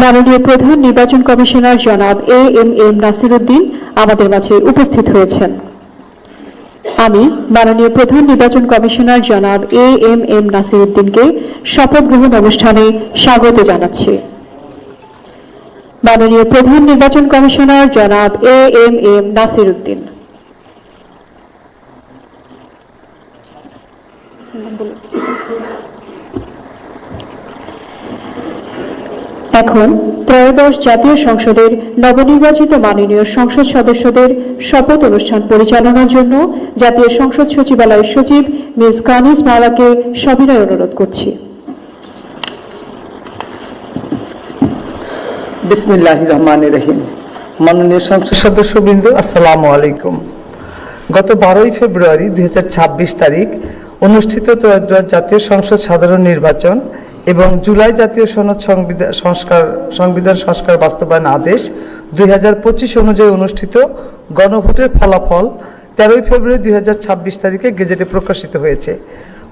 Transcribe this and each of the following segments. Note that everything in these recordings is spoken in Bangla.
মাননীয় প্রধান নির্বাচন কমিশনার জনাব এম নাসির উদ্দিন আমাদের মাঝে উপস্থিত হয়েছেন। আমি মাননীয় প্রধান নির্বাচন কমিশনার জনাব এম নাসির উদ্দিনকে শপথ গ্রহণ অনুষ্ঠানে স্বাগত জানাচ্ছি। মাননীয় প্রধান নির্বাচন কমিশনার জনাব এম নাসির উদ্দিন। এখন ত্রয়োদশ জাতীয় সংসদের নবনির্বাচিত মাননীয় সংসদ সদস্যদের শপথ অনুষ্ঠান পরিচালনার জন্য জাতীয় সংসদ সচিবালয়ের সচিব মিস কানিজ মালাকে সবিনয় অনুরোধ করছি। বিসমিল্লাহির রহমানির রহিম। মাননীয় সংসদ সদস্যবৃন্দ, আসসালামু আলাইকুম। গত 12 ফেব্রুয়ারি 2026 তারিখ অনুষ্ঠিত ত্রয়োদশ জাতীয় সংসদ সাধারণ নির্বাচন এবং জুলাই জাতীয় সনদ সংবিধান সংস্কার বাস্তবায়ন আদেশ 2025 অনুযায়ী অনুষ্ঠিত গণভোটের ফলাফল 13 ফেব্রুয়ারি 2026 তারিখে গেজেটে প্রকাশিত হয়েছে।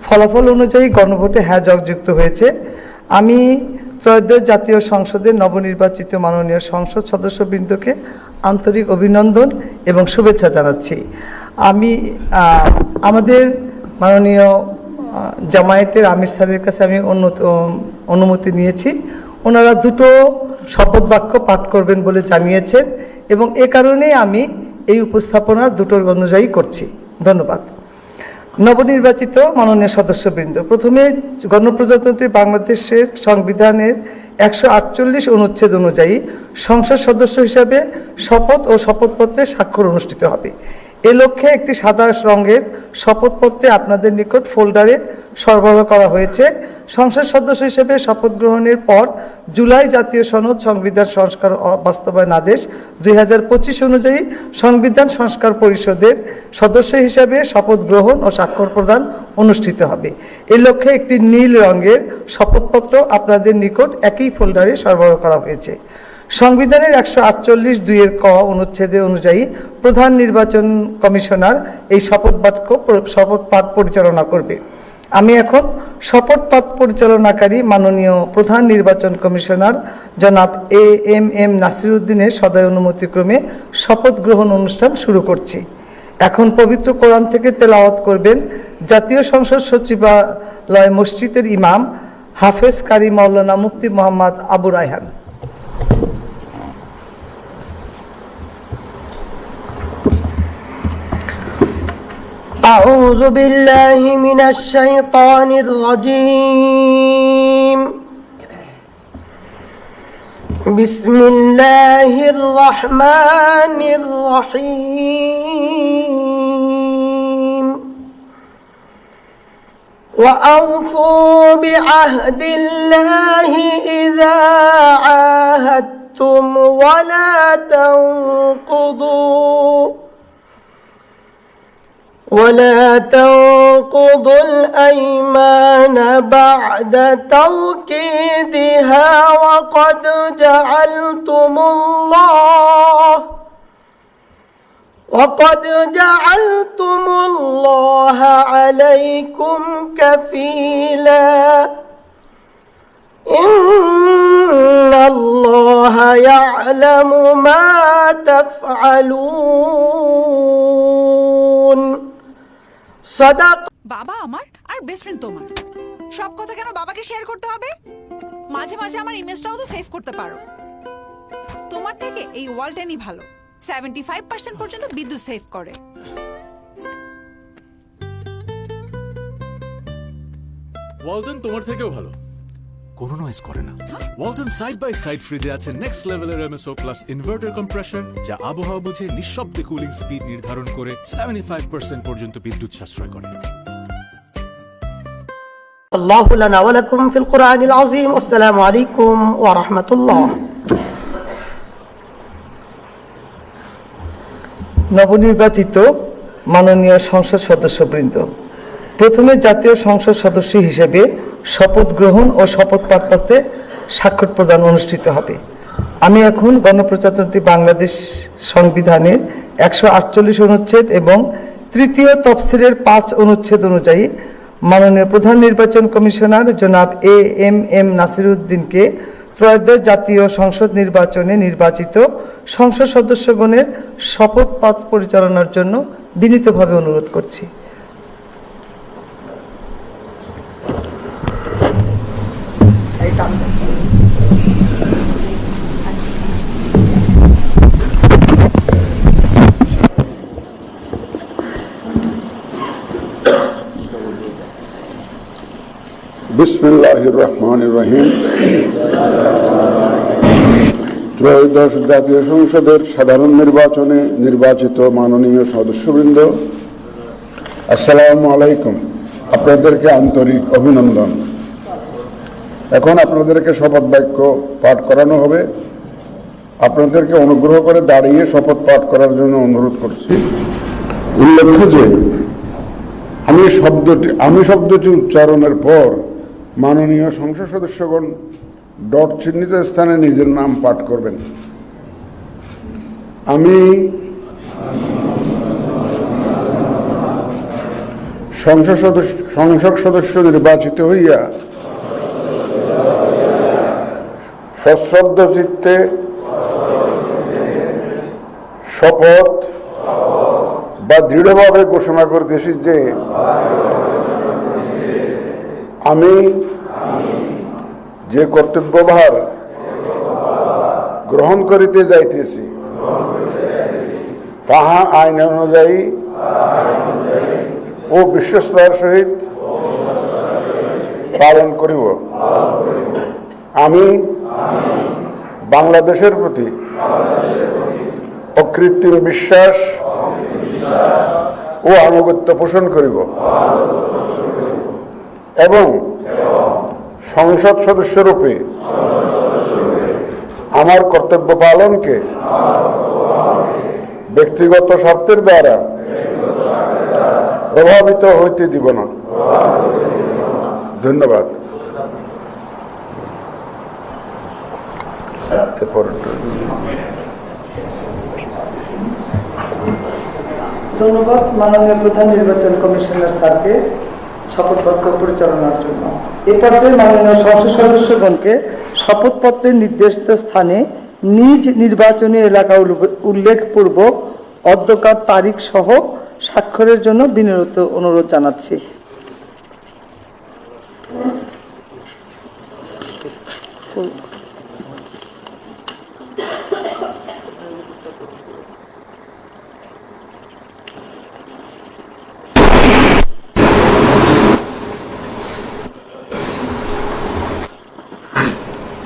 ফলাফল অনুযায়ী গণভোটে হ্যাঁ যুক্ত হয়েছে। আমি ত্রয়োদশ জাতীয় সংসদের নবনির্বাচিত মাননীয় সংসদ সদস্যবৃন্দকে আন্তরিক অভিনন্দন এবং শুভেচ্ছা জানাচ্ছি। আমি আমাদের মাননীয় জামায়াতের আমির স্যারের কাছে আমি অনুমতি নিয়েছি। ওনারা দুটো শপথ বাক্য পাঠ করবেন বলে জানিয়েছেন এবং এ কারণেই আমি এই উপস্থাপনার দুটোর অনুযায়ী করছি। ধন্যবাদ। নবনির্বাচিত মাননীয় সদস্যবৃন্দ, প্রথমে গণপ্রজাতন্ত্রী বাংলাদেশের সংবিধানের 148 অনুচ্ছেদ অনুযায়ী সংসদ সদস্য হিসাবে শপথ ও শপথপত্রে স্বাক্ষর অনুষ্ঠিত হবে। এ লক্ষ্যে একটি সাদা রঙের শপথপত্রে আপনাদের নিকট ফোল্ডারে সরবরাহ করা হয়েছে। সংসদ সদস্য হিসেবে শপথ গ্রহণের পর জুলাই জাতীয় সনদ সংবিধান সংস্কার বাস্তবায়ন আদেশ 2025 অনুযায়ী সংবিধান সংস্কার পরিষদের সদস্য হিসাবে শপথ গ্রহণ ও স্বাক্ষর প্রদান অনুষ্ঠিত হবে। এ লক্ষ্যে একটি নীল রঙের শপথপত্র আপনাদের নিকট একই ফোল্ডারে সরবরাহ করা হয়েছে। সংবিধানের 148(2) ক অনুচ্ছেদে অনুযায়ী প্রধান নির্বাচন কমিশনার এই শপথ পাঠ পরিচালনা করবে। আমি এখন শপথ পাঠ পরিচালনাকারী মাননীয় প্রধান নির্বাচন কমিশনার জনাব এম নাসির উদ্দিনের সদয় অনুমতিক্রমে শপথ গ্রহণ অনুষ্ঠান শুরু করছি। এখন পবিত্র কোরআন থেকে তেলাওয়াত করবেন জাতীয় সংসদ সচিবালয় মসজিদের ইমাম হাফেজ কারি মাওলানা মুফতি মোহাম্মদ আবু রায়হান। أعوذ بالله من الشيطان الرجيم. بسم الله الرحمن الرحيم. وأوفوا بعهد الله إذا عاهدتم ولا تنقضوا الأيمان بعد توكيدها وقد جعلتم الله عليكم كفيلا إن الله يعلم ما تفعلون. বাবা আমার আর বেস্ট ফ্রেন্ড তোমার, সব কথা কেন বাবাকে শেয়ার করতে হবে? মাঝে মাঝে আমার ইমেজটাও তো সেভ করতে পারো। তোমার থেকে এই ওয়ালটেনই ভালো, 75% পর্যন্ত বিদ্যুৎ সেভ করে। ওয়ালটন তোমার থেকেও ভালো, কোনো নয়েজ করে না। ওয়ালটন সাইড বাই সাইড ফ্রিজে আছে নেক্সট লেভেলের এমএসও প্লাস ইনভার্টার কম্প্রেসর, যা আবহাওয়া বুঝে নিঃশব্দে কুলিং স্পিড নির্ধারণ করে 75% পর্যন্ত বিদ্যুৎ সাশ্রয় করে। الله لنا ولكم في القرآن العظيم. والسلام عليكم ورحمة الله. নবনির্বাচিত মাননীয় সংসদ সদস্যবৃন্দ, প্রথমে জাতীয় সংসদ সদস্য হিসেবে শপথ গ্রহণ ও শপথ পাঠপত্রে স্বাক্ষর প্রদান অনুষ্ঠিত হবে। আমি এখন গণপ্রজাতন্ত্রী বাংলাদেশ সংবিধানের 148 অনুচ্ছেদ এবং তৃতীয় তফসিলের 5 অনুচ্ছেদ অনুযায়ী মাননীয় প্রধান নির্বাচন কমিশনার জনাব এম নাসির উদ্দিনকে ত্রয়োদশ জাতীয় সংসদ নির্বাচনে নির্বাচিত সংসদ সদস্যগণের শপথ পাঠ পরিচালনার জন্য বিনীতভাবে অনুরোধ করছি। বিসমিল্লাহির রহমানির রহিম। ত্রয়োদশ জাতীয় সংসদের সাধারণ নির্বাচনে নির্বাচিত মাননীয় সদস্যবৃন্দ, আসসালামু আলাইকুম। আপনাদেরকে আন্তরিক অভিনন্দন। এখন আপনাদেরকে শপথ বাক্য পাঠ করানো হবে। আপনাদেরকে অনুগ্রহ করে দাঁড়িয়ে শপথ পাঠ করার জন্য অনুরোধ করছি। উল্লেখ্য যে আমি শব্দটি উচ্চারণের পর মাননীয় সংসদ সদস্যগণ ডট চিহ্নিত স্থানে নিজের নাম পাঠ করবেন। আমি সংসদ সদস্য নির্বাচিত হইয়া সশ্রদ্ধ চিত্তে শপথ বা দৃঢ়ভাবে ঘোষণা করতেছি যে আমি যে কর্তব্যভার গ্রহণ করিতে যাইতেছি তাহা আইন অনুযায়ী ও বিশ্বস্তার সহিত পালন করিব। আমি বাংলাদেশের প্রতি অকৃত্রিম বিশ্বাস ও আনুগত্য পোষণ করিব এবং সংসদ সদস্যরূপে আমার কর্তব্য পালনকে ব্যক্তিগত স্বার্থের দ্বারা প্রভাবিত হইতে দিব না। ধন্যবাদ। ধন্যবাদ মাননীয় প্রধান নির্বাচন কমিশনার স্যারকে শপথ বাক্য পরিচালনার জন্য। এ পর্যায়ে মাননীয় সংসদ সদস্যগণকে শপথপত্রের নির্দিষ্ট স্থানে নিজ নির্বাচনী এলাকা উল্লেখপূর্বক অধ্যকার তারিখ সহ স্বাক্ষরের জন্য বিনীত অনুরোধ জানাচ্ছি।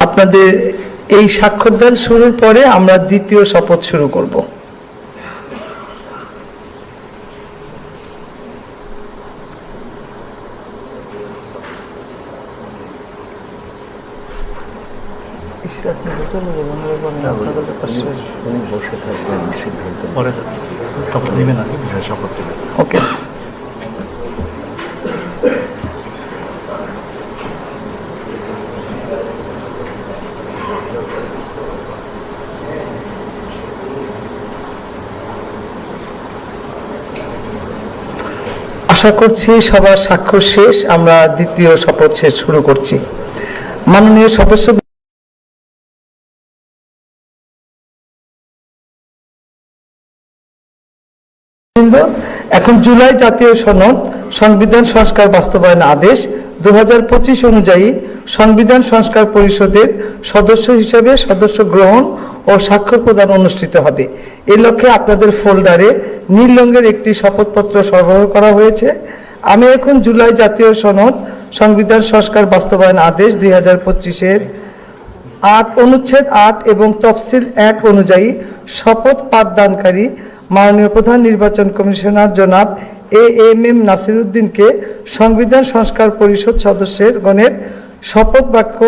আপনাদের এই স্বাক্ষরদান শুরুর পরে আমরা দ্বিতীয় শপথ শুরু করব। ওকে, আশা করছি সবার স্বাক্ষর শেষ। আমরা দ্বিতীয় শপথ শেষ শুরু করছি। মাননীয় সদস্য এখন জুলাই জাতীয় সনদ সংবিধান সংস্কার বাস্তবায়ন আদেশ 2025 অনুযায়ী সংবিধান সংস্কার পরিষদের সদস্য হিসেবে সদস্য গ্রহণ ও স্বাক্ষর প্রদান অনুষ্ঠিত হবে। এই লক্ষ্যে আপনাদের ফোল্ডারে নীল রঙের একটি শপথপত্র সরবরাহ করা হয়েছে। আমি এখন জুলাই জাতীয় সনদ সংবিধান সংস্কার বাস্তবায়ন আদেশ 2025-এর 8 অনুচ্ছেদ 8 এবং তফসিল 1 অনুযায়ী শপথ পাঠদানকারী মাননীয় প্রধান নির্বাচন কমিশনার জনাব AMM নাসির উদ্দিনকে সংবিধান সংস্কার পরিষদ সদস্যের গণের শপথ বাক্য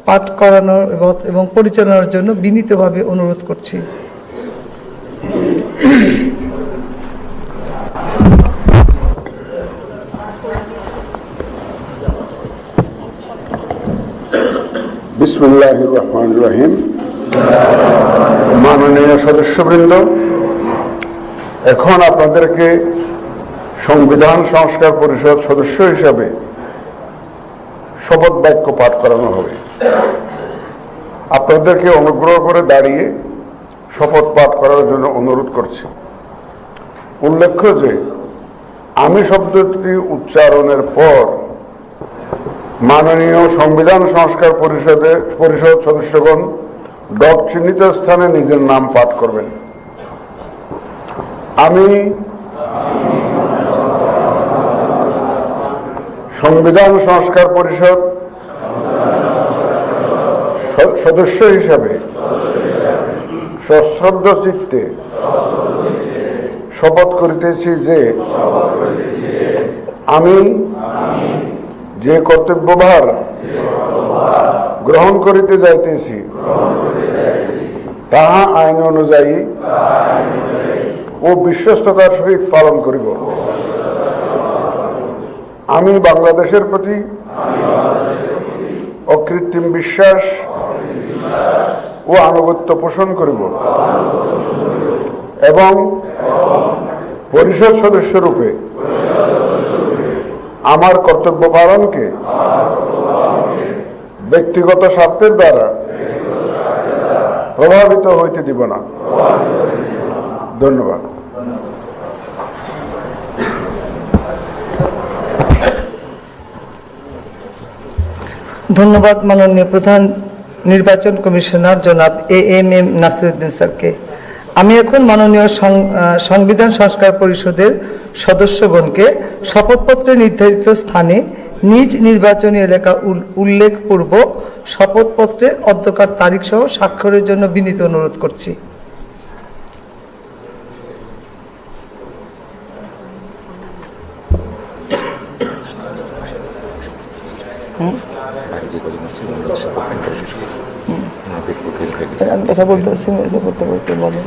পাঠ করানোর এবং পরিচালনার জন্য বিনীতভাবে অনুরোধ করছি। বিসমিল্লাহির রহমানির রহিম। মাননীয় সদস্যবৃন্দ, এখন আপনাদেরকে সংবিধান সংস্কার পরিষদ সদস্য হিসাবে শপথ বাক্য পাঠ করানো হবে। আপনাদেরকে অনুগ্রহ করে দাঁড়িয়ে শপথ পাঠ করার জন্য অনুরোধ করছি। উল্লেখ্য যে আমি শব্দটি উচ্চারণের পর মাননীয় সংবিধান সংস্কার পরিষদ সদস্যগণ ডট চিহ্নিত স্থানে নিজের নাম পাঠ করবেন। আমি সংবিধান সংস্কার পরিষদ সদস্য হিসাবে সশ্রদ্ধ চিত্তে শপথ করিতেছি যে আমি যে কর্তব্যভার গ্রহণ করিতে যাইতেছি তাহা আইন অনুযায়ী ও বিশ্বস্ততার সহিত পালন করিব। আমি বাংলাদেশের প্রতি অকৃত্রিম বিশ্বাস ও আনুগত্য পোষণ করিব এবং পরিষদ সদস্য রূপে আমার কর্তব্য পালনকে ব্যক্তিগত স্বার্থের দ্বারা প্রভাবিত হইতে দিব না। ধন্যবাদ। ধন্যবাদ মাননীয় প্রধান নির্বাচন কমিশনার জনাব AMM নাসিরউদ্দিন স্যারকে। আমি এখন মাননীয় সংবিধান সংস্কার পরিষদের সদস্যগণকে শপথপত্রে নির্ধারিত স্থানে নিজ নির্বাচনী এলাকা উল্লেখপূর্বক শপথপত্রে অধ্যকার তারিখ সহ স্বাক্ষরের জন্য বিনীত অনুরোধ করছি। কথা বলতে বলতে বলেন।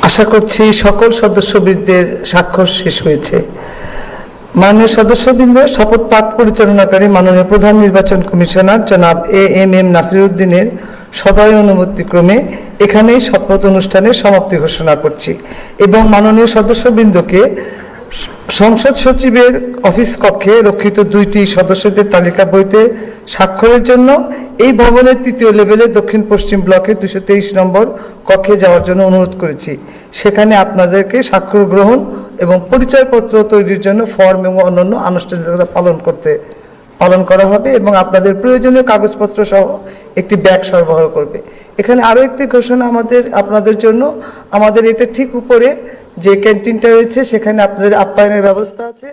আশা করছি সকল সদস্যবৃন্দের স্বাক্ষর শেষ হয়েছে। মাননীয় সদস্যবৃন্দ, শপথ পাঠ পরিচালনাকারী মাননীয় প্রধান নির্বাচন কমিশনার জনাব AMM নাসিরউদ্দিনের সদয় অনুমতিক্রমে এখানেই শপথ অনুষ্ঠানের সমাপ্তি ঘোষণা করছি এবং মাননীয় সদস্যবৃন্দকে সংসদ সচিবের অফিস কক্ষে রক্ষিত 2টি সদস্যদের তালিকা বইতে স্বাক্ষরের জন্য এই ভবনের 3য় লেভেলে দক্ষিণ পশ্চিম ব্লকের 223 নম্বর কক্ষে যাওয়ার জন্য অনুরোধ করেছি। সেখানে আপনাদেরকে স্বাক্ষর গ্রহণ এবং পরিচয়পত্র তৈরির জন্য ফর্ম এবং অন্যান্য আনুষ্ঠানিকতা পালন করা হবে এবং আপনাদের প্রয়োজনীয় কাগজপত্র সহ একটি ব্যাগ সরবরাহ করবে। এখানে আরও একটি ঘোষণা আপনাদের জন্য, আমাদের এটা ঠিক উপরে যে ক্যান্টিনটা রয়েছে সেখানে আপনাদের আপ্যায়নের ব্যবস্থা আছে।